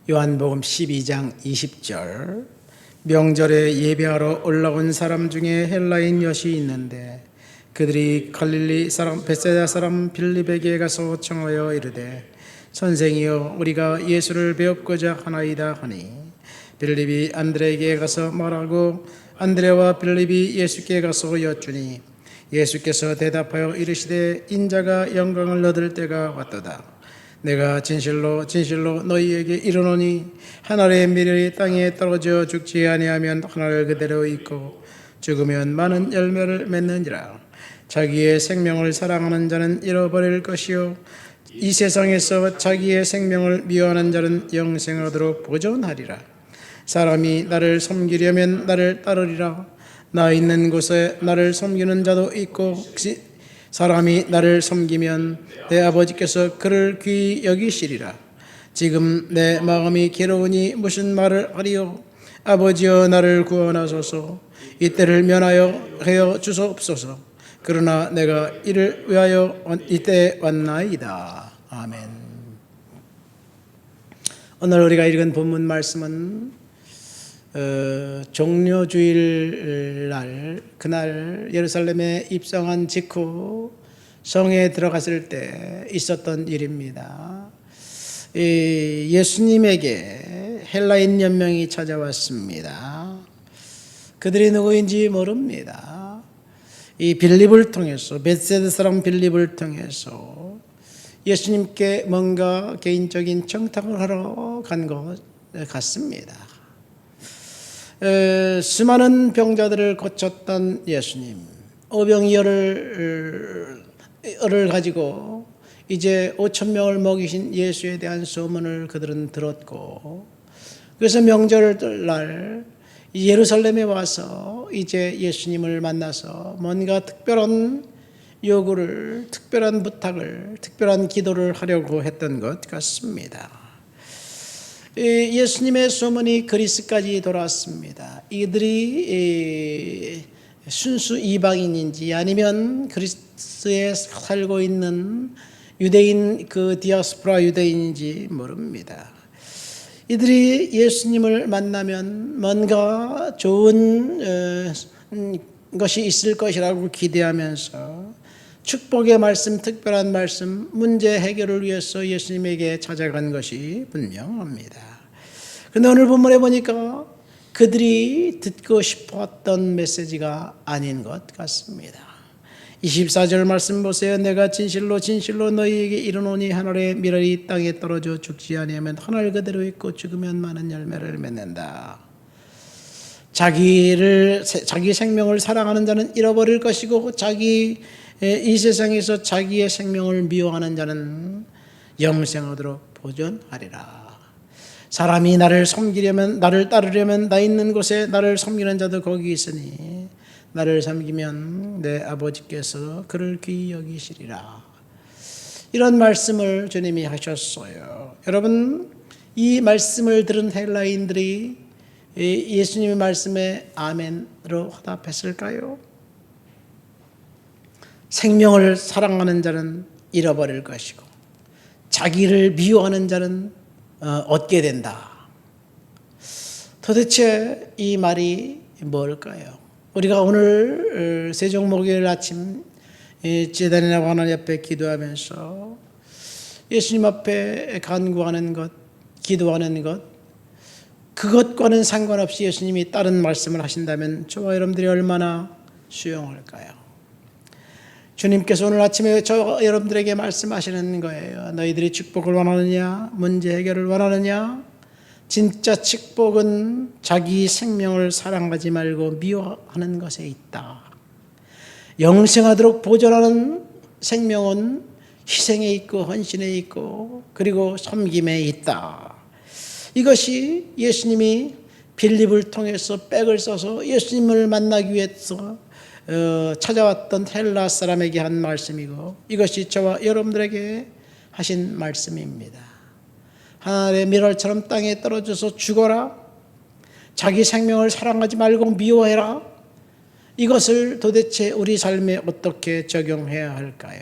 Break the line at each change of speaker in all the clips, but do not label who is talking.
요한복음 12장 20절. 명절에 예배하러 올라온 사람 중에 헬라인 엿이 있는데 그들이 갈릴리 사람 벳사다 사람 빌립에게 가서 청하여 이르되 선생이여 우리가 예수를 배웁고자 하나이다 하니 빌립이 안드레에게 가서 말하고 안드레와 빌립이 예수께 가서 여쭈니 예수께서 대답하여 이르시되 인자가 영광을 얻을 때가 왔도다. 내가 진실로 진실로 너희에게 이르노니 한 알의 밀이 땅에 떨어져 죽지 아니하면 한 알 그대로 있고 죽으면 많은 열매를 맺느니라. 자기의 생명을 사랑하는 자는 잃어버릴 것이요 이 세상에서 자기의 생명을 미워하는 자는 영생하도록 보존하리라. 사람이 나를 섬기려면 나를 따르리라. 나 있는 곳에 나를 섬기는 자도 있고 사람이 나를 섬기면 내 아버지께서 그를 귀히 여기시리라. 지금 내 마음이 괴로우니 무슨 말을 하리요. 아버지여 나를 구원하소서. 이때를 면하여 하여 주소옵소서. 그러나 내가 이를 위하여 이때 왔나이다. 아멘. 오늘 우리가 읽은 본문 말씀은 종료주일 날 그날 예루살렘에 입성한 직후 성에 들어갔을 때 있었던 일입니다. 예수님에게 헬라인 연명이 찾아왔습니다. 그들이 누구인지 모릅니다. 이 빌립을 통해서 벳세다 사람 빌립을 통해서 예수님께 뭔가 개인적인 청탁을 하러 간 것 같습니다. 수많은 병자들을 고쳤던 예수님, 오병이어를 가지고 이제 5,000명을 먹이신 예수에 대한 소문을 그들은 들었고, 그래서 명절날 예루살렘에 와서 이제 예수님을 만나서 뭔가 특별한 요구를, 특별한 부탁을, 특별한 기도를 하려고 했던 것 같습니다. 예수님의 소문이 그리스까지 돌아왔습니다. 이들이 순수 이방인인지 아니면 그리스에 살고 있는 유대인, 그 디아스포라 유대인인지 모릅니다. 이들이 예수님을 만나면 뭔가 좋은 것이 있을 것이라고 기대하면서 축복의 말씀, 특별한 말씀, 문제 해결을 위해서 예수님에게 찾아간 것이 분명합니다. 그런데 오늘 본문에 보니까 그들이 듣고 싶었던 메시지가 아닌 것 같습니다. 24절 말씀 보세요. 내가 진실로 진실로 너희에게 이르노니 한 알의 밀이 땅에 떨어져 죽지 아니하면 한 알 그대로 있고 죽으면 많은 열매를 맺는다. 자기 생명을 사랑하는 자는 잃어버릴 것이고 이 세상에서 자기의 생명을 미워하는 자는 영생하도록 보존하리라. 사람이 나를 섬기려면, 나를 따르려면 나 있는 곳에 나를 섬기는 자도 거기 있으니 나를 섬기면 내 아버지께서 그를 귀히 여기시리라. 이런 말씀을 주님이 하셨어요. 여러분, 이 말씀을 들은 헬라인들이 예수님의 말씀에 아멘으로 화답했을까요? 생명을 사랑하는 자는 잃어버릴 것이고 자기를 미워하는 자는 얻게 된다. 도대체 이 말이 뭘까요? 우리가 오늘 세종목요일 아침 제단이나 관원 옆에 기도하면서 예수님 앞에 간구하는 것, 기도하는 것, 그것과는 상관없이 예수님이 다른 말씀을 하신다면 저와 여러분들이 얼마나 수용할까요? 주님께서 오늘 아침에 여러분들에게 말씀하시는 거예요. 너희들이 축복을 원하느냐? 문제 해결을 원하느냐? 진짜 축복은 자기 생명을 사랑하지 말고 미워하는 것에 있다. 영생하도록 보존하는 생명은 희생에 있고 헌신에 있고 그리고 섬김에 있다. 이것이 예수님이 빌립을 통해서 백을 써서 예수님을 만나기 위해서 찾아왔던 헬라 사람에게 한 말씀이고 이것이 저와 여러분들에게 하신 말씀입니다. 하늘의 밀알처럼 땅에 떨어져서 죽어라. 자기 생명을 사랑하지 말고 미워해라. 이것을 도대체 우리 삶에 어떻게 적용해야 할까요?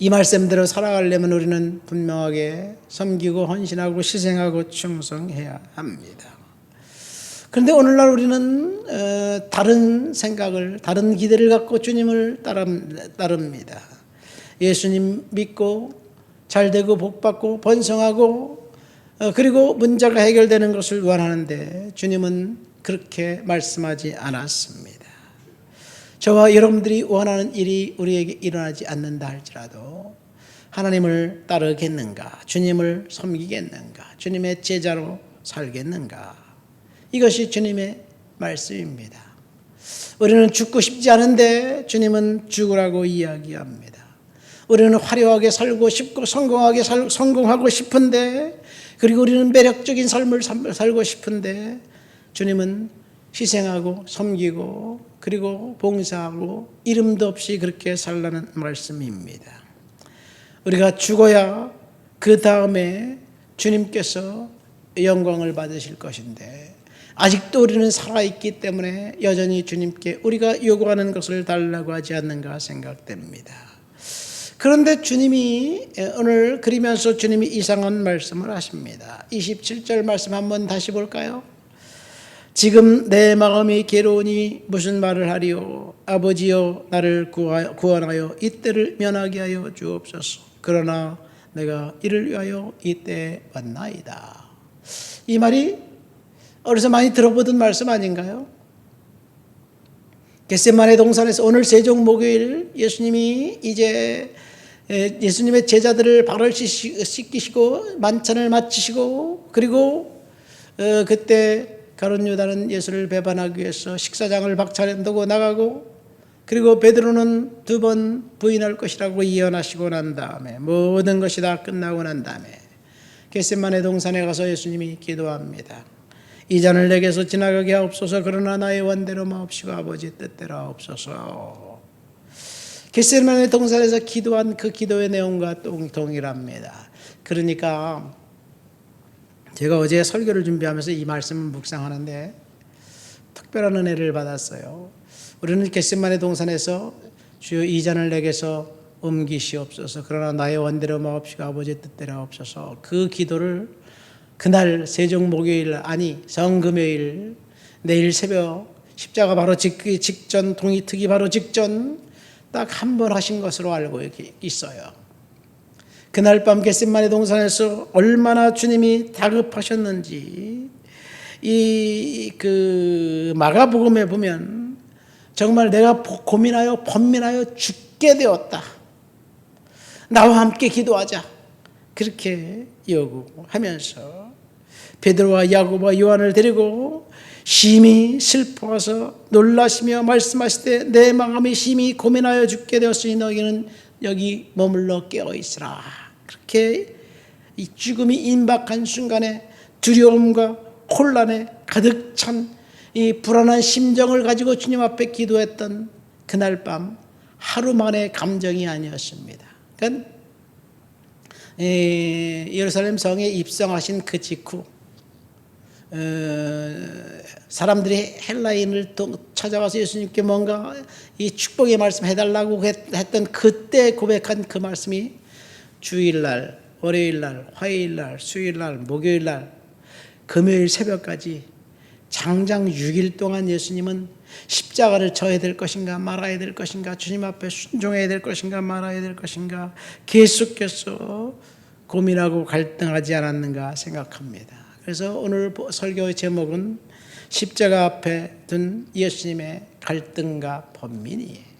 이 말씀대로 살아가려면 우리는 분명하게 섬기고 헌신하고 희생하고 충성해야 합니다. 그런데 오늘날 우리는 다른 생각을, 다른 기대를 갖고 주님을 따릅니다. 예수님 믿고 잘되고 복받고 번성하고 그리고 문제가 해결되는 것을 원하는데 주님은 그렇게 말씀하지 않았습니다. 저와 여러분들이 원하는 일이 우리에게 일어나지 않는다 할지라도 하나님을 따르겠는가, 주님을 섬기겠는가, 주님의 제자로 살겠는가, 이것이 주님의 말씀입니다. 우리는 죽고 싶지 않은데 주님은 죽으라고 이야기합니다. 우리는 화려하게 살고 싶고 성공하고 싶은데, 그리고 우리는 매력적인 삶을 살고 싶은데 주님은 희생하고 섬기고 그리고 봉사하고 이름도 없이 그렇게 살라는 말씀입니다. 우리가 죽어야 그 다음에 주님께서 영광을 받으실 것인데 아직도 우리는 살아있기 때문에 여전히 주님께 우리가 요구하는 것을 달라고 하지 않는가 생각됩니다. 그런데 주님이 오늘 그리면서 주님이 이상한 말씀을 하십니다. 27절 말씀 한번 다시 볼까요? 지금 내 마음이 괴로우니 무슨 말을 하리요? 아버지여 나를 구원하여 이때를 면하게 하여 주옵소서. 그러나 내가 이를 위하여 이때에 왔나이다. 이 말이 어디서 많이 들어보던 말씀 아닌가요? 겟세마네 동산에서 오늘 세종 목요일 예수님이 이제 예수님의 제자들을 발을 씻기시고 만찬을 마치시고 그리고 그때 가룟 유다는 예수를 배반하기 위해서 식사장을 박차려두고 나가고 그리고 베드로는 2번 부인할 것이라고 예언하시고 난 다음에 모든 것이 다 끝나고 난 다음에 겟세마네 동산에 가서 예수님이 기도합니다. 이 잔을 내게서 지나가게 하옵소서. 그러나 나의 원대로 마옵시고 아버지 뜻대로 하옵소서. 겟세마네 동산에서 기도한 그 기도의 내용과 동일합니다. 그러니까 제가 어제 설교를 준비하면서 이 말씀을 묵상하는데 특별한 은혜를 받았어요. 우리는 겟세마네 동산에서 주여 이 잔을 내게서 옮기시옵소서. 그러나 나의 원대로 마옵시고 아버지 뜻대로 하옵소서. 그 기도를 그날 세종 목요일 아니 성금요일 내일 새벽 십자가 바로 짓기 직전 동이특위 바로 직전 딱 한 번 하신 것으로 알고 있어요. 그날 밤 겟세마네 동산에서 얼마나 주님이 다급하셨는지 이 마가복음에 보면 정말 내가 고민하여 번민하여 죽게 되었다. 나와 함께 기도하자. 그렇게 요구하면서 베드로와 야고보와 요한을 데리고 심히 슬퍼서 놀라시며 말씀하시되 내 마음이 심히 고민하여 죽게 되었으니 너희는 여기 머물러 깨어있으라. 그렇게 이 죽음이 임박한 순간에 두려움과 혼란에 가득 찬 이 불안한 심정을 가지고 주님 앞에 기도했던 그날 밤 하루 만의 감정이 아니었습니다. 그러니까 예루살렘 성에 입성하신 그 직후 사람들이 헬라인을 찾아와서 예수님께 뭔가 이 축복의 말씀 해달라고 했던 그때 고백한 그 말씀이 주일날, 월요일날, 화요일날, 수요일날, 목요일날, 금요일 새벽까지 장장 6일 동안 예수님은 십자가를 져야 될 것인가 말아야 될 것인가, 주님 앞에 순종해야 될 것인가 말아야 될 것인가 계속해서 고민하고 갈등하지 않았는가 생각합니다. 그래서 오늘 설교의 제목은 십자가 앞에 둔 예수님의 갈등과 번민이에요.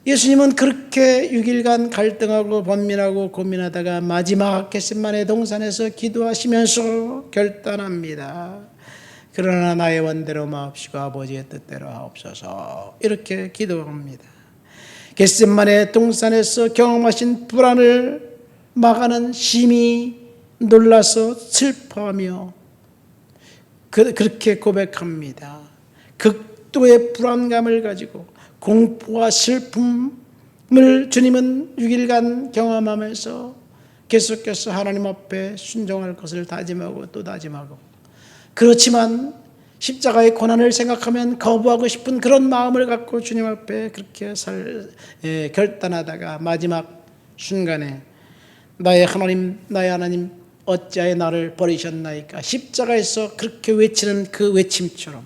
예수님은 그렇게 6일간 갈등하고 번민하고 고민하다가 마지막 겟세마네 동산에서 기도하시면서 결단합니다. 그러나 나의 원대로 마옵시고 아버지의 뜻대로 하옵소서. 이렇게 기도합니다. 겟세마네 동산에서 경험하신 불안을 마가는 심히 놀라서 슬퍼하며 그렇게 고백합니다. 극도의 불안감을 가지고 공포와 슬픔을 주님은 6일간 경험하면서 계속해서 하나님 앞에 순종할 것을 다짐하고 또 다짐하고, 그렇지만 십자가의 고난을 생각하면 거부하고 싶은 그런 마음을 갖고 주님 앞에 그렇게 결단하다가 마지막 순간에 나의 하나님 어찌하여 나를 버리셨나이까, 십자가에서 그렇게 외치는 그 외침처럼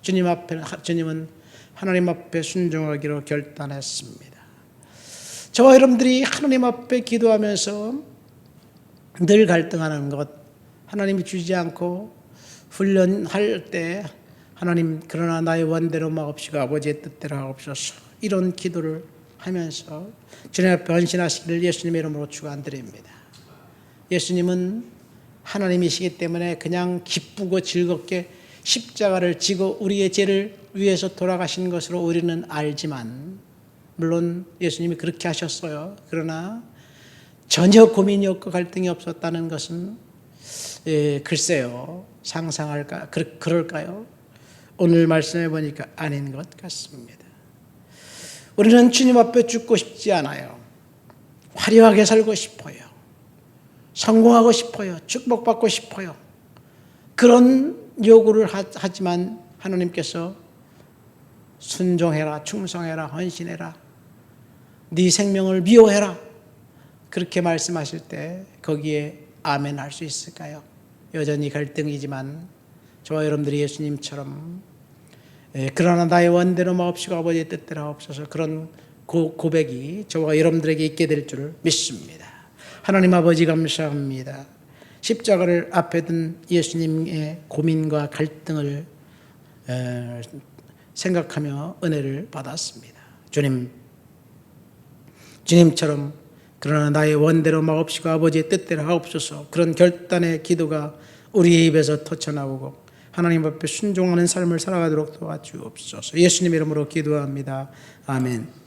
주님은 하나님 앞에 순종하기로 결단했습니다. 저와 여러분들이 하나님 앞에 기도하면서 늘 갈등하는 것, 하나님이 주지 않고 훈련할 때 하나님 그러나 나의 원대로 마옵시고 아버지의 뜻대로 하옵소서, 이런 기도를 하면서 주님 앞에 헌신하시기를 예수님의 이름으로 축원드립니다. 예수님은 하나님이시기 때문에 그냥 기쁘고 즐겁게 십자가를 지고 우리의 죄를 위해서 돌아가신 것으로 우리는 알지만, 물론 예수님이 그렇게 하셨어요. 그러나 전혀 고민이 없고 갈등이 없었다는 것은 글쎄요, 상상할까? 그럴까요? 오늘 말씀해 보니까 아닌 것 같습니다. 우리는 주님 앞에 죽고 싶지 않아요. 화려하게 살고 싶어요. 성공하고 싶어요. 축복받고 싶어요. 그런 요구를 하지만 하나님께서 순종해라, 충성해라, 헌신해라, 네 생명을 미워해라, 그렇게 말씀하실 때 거기에 아멘 할 수 있을까요? 여전히 갈등이지만 저와 여러분들이 예수님처럼 그러나 나의 원대로 마옵시고 아버지의 뜻대로 하옵소서, 그런 고백이 저와 여러분들에게 있게 될 줄 믿습니다. 하나님 아버지 감사합니다. 십자가를 앞에 둔 예수님의 고민과 갈등을 생각하며 은혜를 받았습니다. 주님처럼 그러나 나의 원대로 마옵시고 아버지의 뜻대로 하옵소서, 그런 결단의 기도가 우리의 입에서 터쳐나오고 하나님 앞에 순종하는 삶을 살아가도록 도와주옵소서. 예수님 이름으로 기도합니다. 아멘.